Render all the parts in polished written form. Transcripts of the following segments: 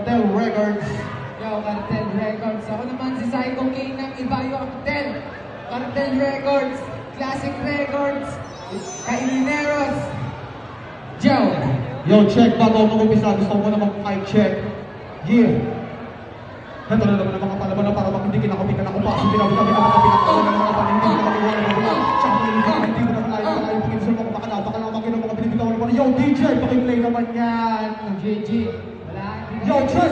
Cartel Records. Yo, Cartel Records. Ako naman si Psycho King ng Ibayo Cartel. Cartel Records, Classic Records, Kailineros. Joe. Yo, check bago ako mag-umpisa. Gusto ko muna mag-mic check. Yeah. Ito na naman ang mga palaban na para makindigin ako, pinag ako pa. Hindi na kami na mga pinakawan ng mga panindig na kaliwan ng mga tsaka hindi ko na malayo na kayo pangin sa mga bakala. Baka lang makin ang mga binibitawan naman. Yo, DJ, pakiplay naman yan. JG. Wala. Yo, check.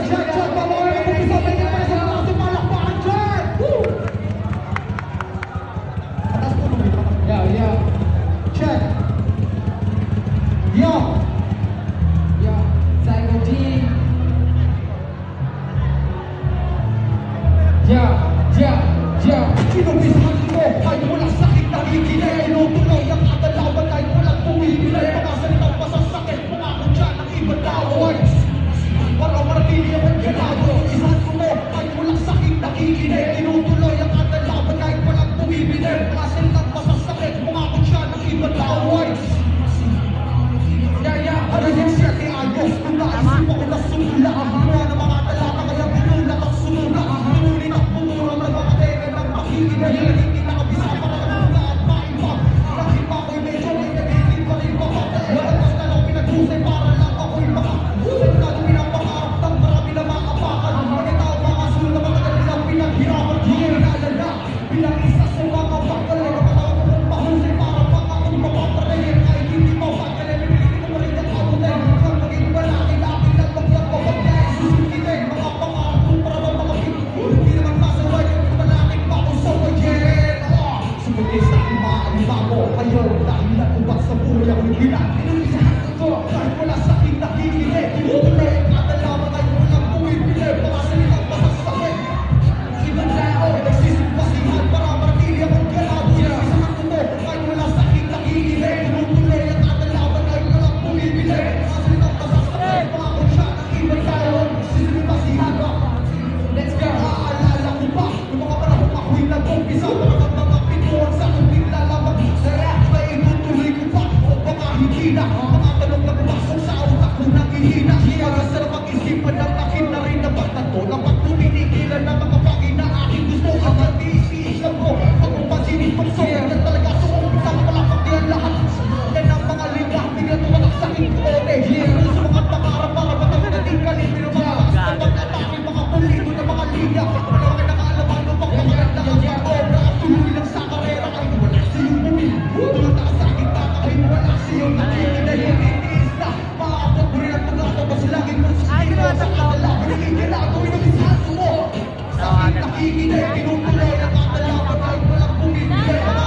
Bago ako mag-umpisa. May nga pala sa mga sa palakpakan dyan. Woo! Atas po nung ito. Yo. Check. Yo. Psycho G. Yo. Inubisahan mo, kahit walang sakit na kikinay. Inutuloy ang katalaban kahit walang pumipilay. Mga salitang masasakit, pumako dyan ang ibang tawag. Para maratili ang ganado. Isahan mo, kahit walang sakit na kikinay. Inutuloy ang katalaban kahit walang pumipilay. Mga salitang masasakit, pumako dyan ang ibang tawag. Ano yung siya ni Ayos? Kung naisip ako na sumula ang mga ng mga talaka, kaya pinulak ang sumula. Pinulit ang pumura ng mga tega ng makikinay. Hindi nakabisa pa na mga at maiba. Nakit pa ako'y medyo may nagiging pa rin baka. Walang na lang pinaghusay para lang ako'y baka. Sentado pinapangarap ng marami na makapakan. Manitaw mga sul na mga kanilang pinaghirapan. Hinalala bilang isa sa mga bakal. Nakatawag kong pahusay para baka kung mapaparayin ay hindi mapagkalay. Ayaw, dahil natubak sa buhay ang hilang. Inulisahan ko, kahit wala sakit na hihilig. Inutuloy ang katalaman ay walang pumipili. Mga salitang masasakit. Ibang tao, nagsisimpasihan para martili ang ganado. Inulisahan ko, kahit wala sakit na hihilig. Inutuloy ang katalaman ay walang pumipili. Mga salitang masasakit. Mga kunsya ng ibang tao, nagsisimpasihan ko. Let's go. Naaalala ko pa, yung mga panahon ako'y nag-umpisa. Para mga pituan sa aking lalaman. Hindi na, mga tanong na pumasok sa utak ko naghihina. Pagkasarap mag-isipan ng akin na rin na pagtato. Dapat tuminigilan na mga bagay na aking gusto. Hanggang tiis-tiisan ko, pag umpansinin pag sobrang na talaga. Sumumpisa ko palakpak niyan lahat. Yan ang mga linya, bigla tumatak sa aking kote. Sa mga pangarap para matanggating kalim. Pero mga lakas na pag-atake, mga pulido na mga linya. Wala ka nakalaman upang maganda ang mga obra. At tuloy lang sa karera ay wala sa'yong bumili. Tulad na sa aking tata ay wala sa'yong nakikinay. Itiis na, maabot mo rin ang pag-atapos laging mo sa sino. Sa katalaman, nakikinay ko, inubisahan mo. Sa aking nakikinay, tinutuloy ang katalaman ay walang bumibigay.